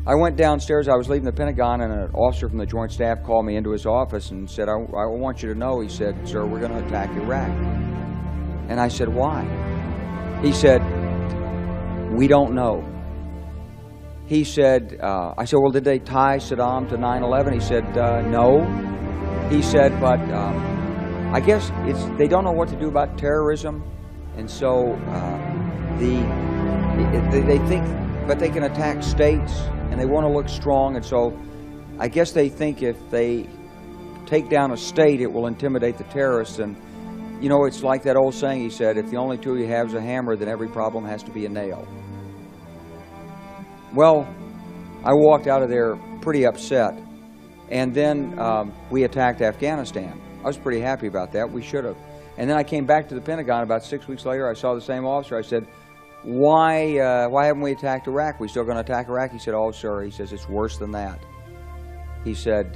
I went downstairs, I was leaving the Pentagon, and an officer from the Joint Staff called me into his office and said, I want you to know, he said, sir, we're going to attack Iraq. And I said, why? He said, we don't know. He said, I said, well, did they tie Saddam to 9/11? He said, no. He said, but I guess they don't know what to do about terrorism, and so they think, but they can attack states, and they want to look strong, and so I guess they think if they take down a state, it will intimidate the terrorists. And you know, it's like that old saying, he said, if the only tool you have is a hammer, then every problem has to be a nail. Well, I walked out of there pretty upset, and then we attacked Afghanistan. I was pretty happy about that. We should have. And then I came back to the Pentagon about 6 weeks later. I saw the same officer. I said, why haven't we attacked Iraq? We still going to attack Iraq? He said, oh, sir. He says, it's worse than that. He said,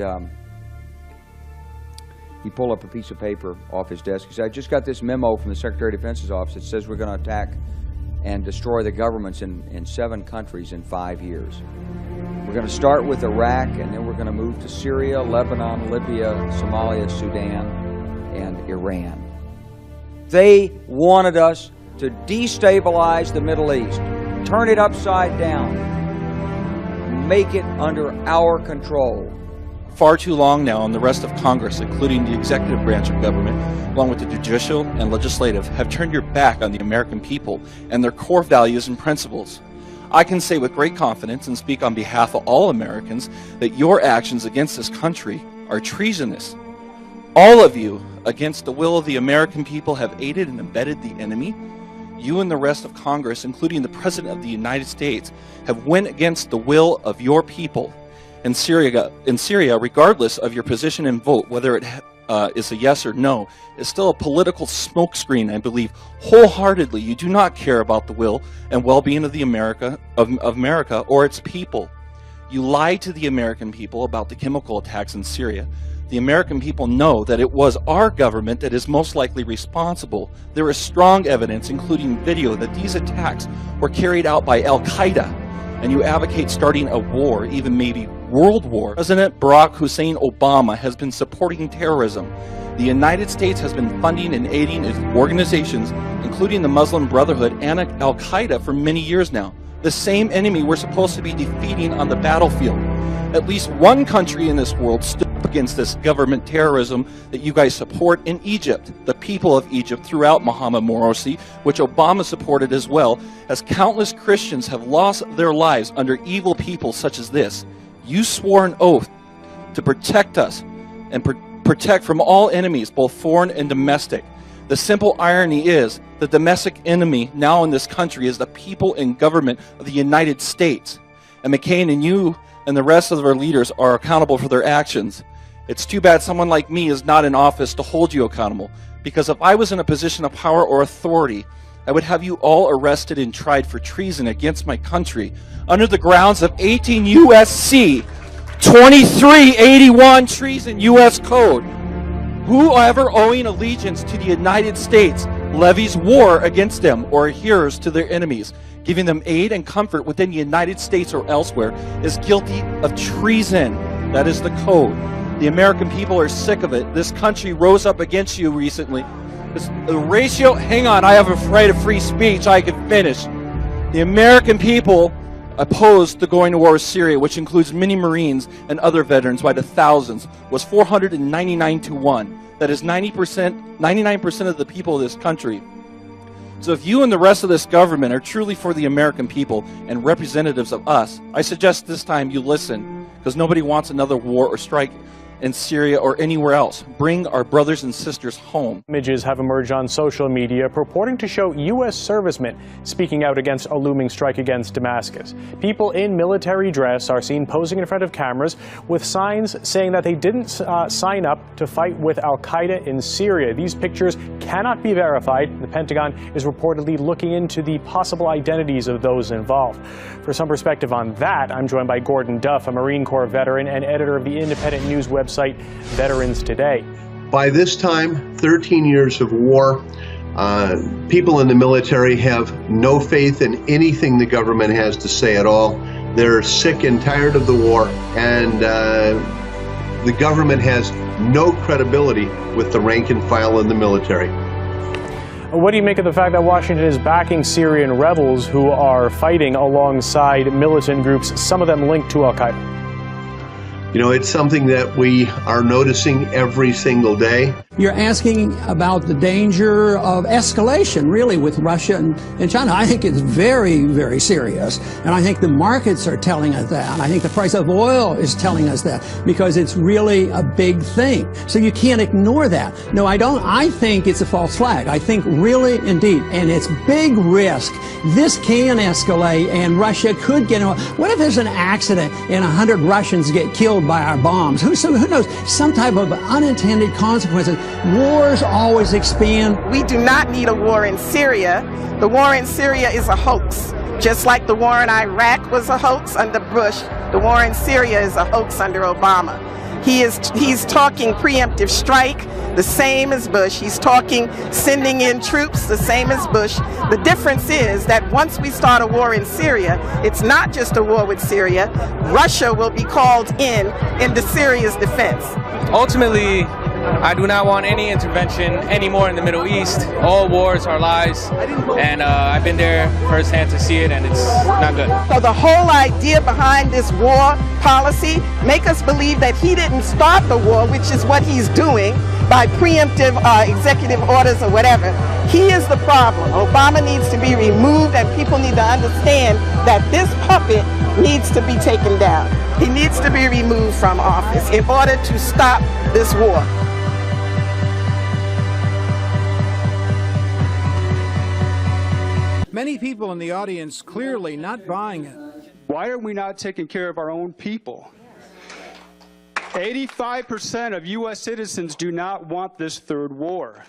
he pulled up a piece of paper off his desk. He said, I just got this memo from the Secretary of Defense's office that says we're going to attack and destroy the governments in 7 countries in 5 years. We're going to start with Iraq, and then we're going to move to Syria, Lebanon, Libya, Somalia, Sudan, and Iran. They wanted us to destabilize the Middle East, turn it upside down, make it under our control. Far too long now, and the rest of Congress, including the executive branch of government, along with the judicial and legislative, have turned your back on the American people and their core values and principles. I can say with great confidence and speak on behalf of all Americans that your actions against this country are treasonous. All of you, against the will of the American people, have aided and abetted the enemy. You and the rest of Congress, including the President of the United States, have went against the will of your people. In Syria, regardless of your position and vote, whether it is a yes or no, is still a political smokescreen. I believe wholeheartedly you do not care about the will and well-being of America or its people. You lied to the American people about the chemical attacks in Syria. The American people know that it was our government that is most likely responsible. There is strong evidence, including video, that these attacks were carried out by Al-Qaeda, and you advocate starting a war, even maybe world war. President Barack Hussein Obama has been supporting terrorism. The United States has been funding and aiding its organizations, including the Muslim Brotherhood and Al-Qaeda, for many years now. The same enemy we're supposed to be defeating on the battlefield. At least one country in this world stood up against this government terrorism that you guys support in Egypt. The people of Egypt throughout Mohammed Morsi, which Obama supported as well, as countless Christians have lost their lives under evil people such as this. You swore an oath to protect us and protect from all enemies, both foreign and domestic. The simple irony is the domestic enemy now in this country is the people and government of the United States. And McCain and you and the rest of our leaders are accountable for their actions. It's too bad someone like me is not in office to hold you accountable, because if I was in a position of power or authority, I would have you all arrested and tried for treason against my country under the grounds of 18 U.S.C. 2381 Treason U.S. Code. Whoever owing allegiance to the United States levies war against them or adheres to their enemies, giving them aid and comfort within the United States or elsewhere, is guilty of treason. That is the code. The American people are sick of it. This country rose up against you recently. The ratio, hang on, I have a right of free speech, I can finish. The American people opposed to going to war with Syria, which includes many Marines and other veterans by the thousands, was 499 to 1. That is 99% of the people of this country. So if you and the rest of this government are truly for the American people and representatives of us, I suggest this time you listen, because nobody wants another war or strike in Syria or anywhere else. Bring our brothers and sisters home. Images have emerged on social media purporting to show U.S. servicemen speaking out against a looming strike against Damascus. People in military dress are seen posing in front of cameras with signs saying that they didn't sign up to fight with Al-Qaeda in Syria. These pictures cannot be verified. The Pentagon is reportedly looking into the possible identities of those involved. For some perspective on that, I'm joined by Gordon Duff, a Marine Corps veteran and editor of the independent news website Veterans Today. By this time, 13 years of war, people in the military have no faith in anything the government has to say at all. They're sick and tired of the war, and the government has no credibility with the rank and file in the military. What do you make of the fact that Washington is backing Syrian rebels who are fighting alongside militant groups, some of them linked to Al-Qaeda? You know, it's something that we are noticing every single day. You're asking about the danger of escalation, really, with Russia and China. I think it's very, very serious. And I think the markets are telling us that. I think the price of oil is telling us that, because it's really a big thing. So you can't ignore that. No, I don't. I think it's a false flag. I think really, indeed, and it's big risk. This can escalate, and Russia could get involved. What if there's an accident and 100 Russians get killed by our bombs? Who knows? Some type of unintended consequences. Wars always expand. We do not need a war in Syria. The war in Syria is a hoax. Just like the war in Iraq was a hoax under Bush, the war in Syria is a hoax under Obama. He's talking preemptive strike, the same as Bush. He's talking sending in troops, the same as Bush. The difference is that once we start a war in Syria, it's not just a war with Syria. Russia will be called into Syria's defense. Ultimately, I do not want any intervention anymore in the Middle East. All wars are lies, and I've been there firsthand to see it, and it's not good. So the whole idea behind this war policy, make us believe that he didn't start the war, which is what he's doing by preemptive executive orders or whatever. He is the problem. Obama needs to be removed, and people need to understand that this puppet needs to be taken down. He needs to be removed from office in order to stop this war. Many people in the audience clearly not buying it. Why are we not taking care of our own people? 85% of U.S. citizens do not want this third war.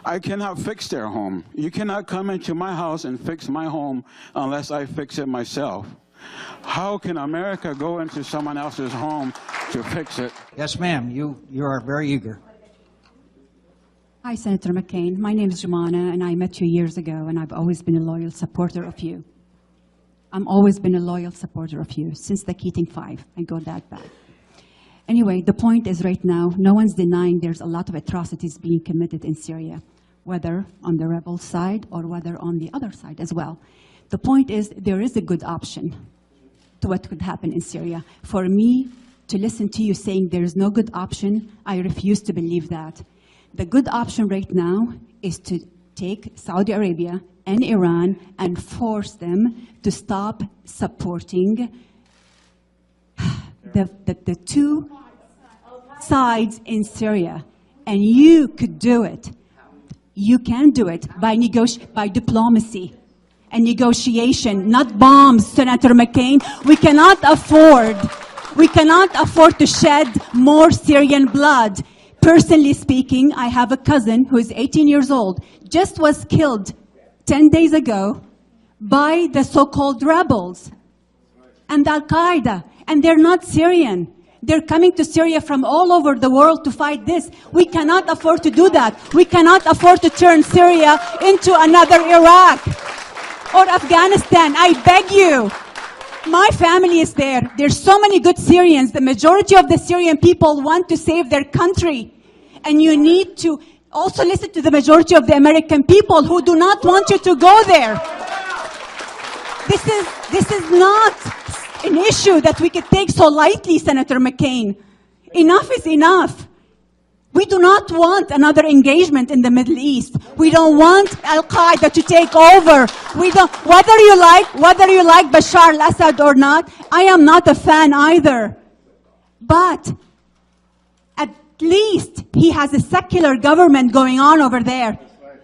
I cannot fix their home. You cannot come into my house and fix my home unless I fix it myself. How can America go into someone else's home to fix it? Yes, ma'am. You are very eager. Hi, Senator McCain. My name is Jumana, and I met you years ago, and I've always been a loyal supporter of you. I've always been a loyal supporter of you since the Keating Five. I go that back. Anyway, the point is right now, no one's denying there's a lot of atrocities being committed in Syria, whether on the rebel side or whether on the other side as well. The point is there is a good option to what could happen in Syria. For me to listen to you saying there is no good option, I refuse to believe that. The good option right now is to take Saudi Arabia and Iran and force them to stop supporting the two sides in Syria. And you could do it. You can do it by diplomacy and negotiation, not bombs, Senator McCain. We cannot afford to shed more Syrian blood. Personally speaking, I have a cousin who is 18 years old, just was killed 10 days ago by the so-called rebels and Al-Qaeda, and they're not Syrian. They're coming to Syria from all over the world to fight this. We cannot afford to do that. We cannot afford to turn Syria into another Iraq or Afghanistan. I beg you. My family is there. There's so many good Syrians. The majority of the Syrian people want to save their country. And you need to also listen to the majority of the American people who do not want you to go there. This is not an issue that we could take so lightly, Senator McCain. Enough is enough. We do not want another engagement in the Middle East. We don't want Al-Qaeda to take over. Whether you like Bashar al-Assad or not, I am not a fan either. But at least he has a secular government going on over there.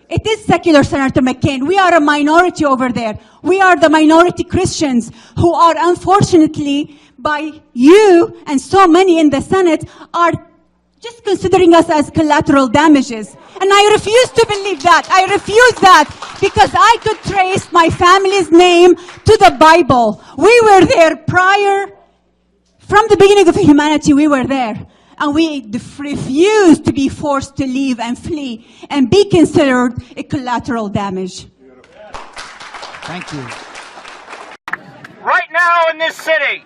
It is secular, Senator McCain. We are a minority over there. We are the minority Christians who are, unfortunately, by you and so many in the Senate, are just considering us as collateral damages. And I refuse to believe that. I refuse that because I could trace my family's name to the Bible. We were there prior, from the beginning of humanity, we were there. And we refuse to be forced to leave and flee and be considered a collateral damage. Thank you. Right now, in this city.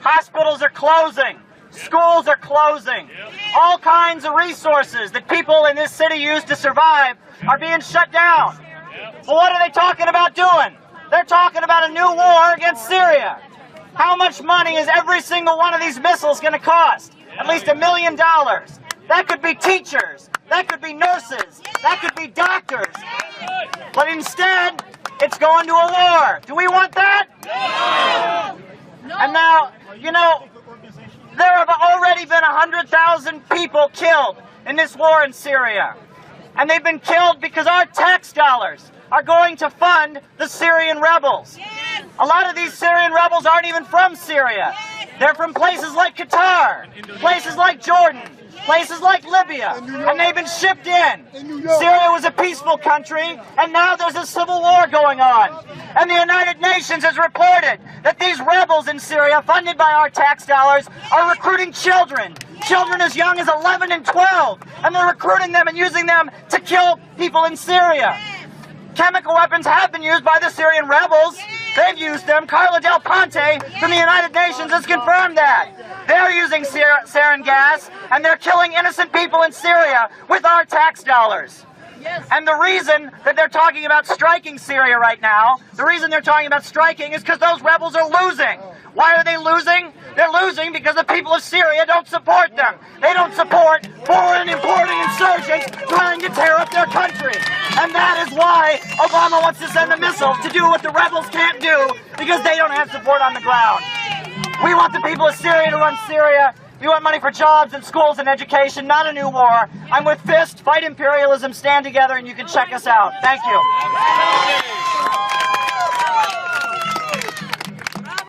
Hospitals are closing. Schools are closing. All kinds of resources that people in this city use to survive are being shut down. Well, what are they talking about doing? They're talking about a new war against Syria. How much money is every single one of these missiles going to cost? At least $1 million. That could be teachers. That could be nurses. That could be doctors. But instead, it's going to a war. Do we want that? No. And now, you know, there have already been 100,000 people killed in this war in Syria. And they've been killed because our tax dollars are going to fund the Syrian rebels. A lot of these Syrian rebels aren't even from Syria. They're from places like Qatar, places like Jordan, places like Libya, and they've been shipped in. Syria was a peaceful country, and now there's a civil war going on. And the United Nations has reported that these rebels in Syria, funded by our tax dollars, are recruiting children as young as 11 and 12, and they're recruiting them and using them to kill people in Syria. Chemical weapons have been used by the Syrian rebels. They've used them. Carla Del Ponte from the United Nations has confirmed that. They're using sarin gas, and they're killing innocent people in Syria with our tax dollars. And the reason that they're talking about striking Syria right now, the reason they're talking about striking is because those rebels are losing. Why are they losing? They're losing because the people of Syria don't support them. They don't support foreign importing insurgents trying to tear up their country. And that is why Obama wants to send the missiles to do what the rebels can't do because they don't have support on the ground. We want the people of Syria to run Syria. We want money for jobs and schools and education, not a new war. I'm with FIST, Fight Imperialism, Stand Together, and you can check us out. Thank you.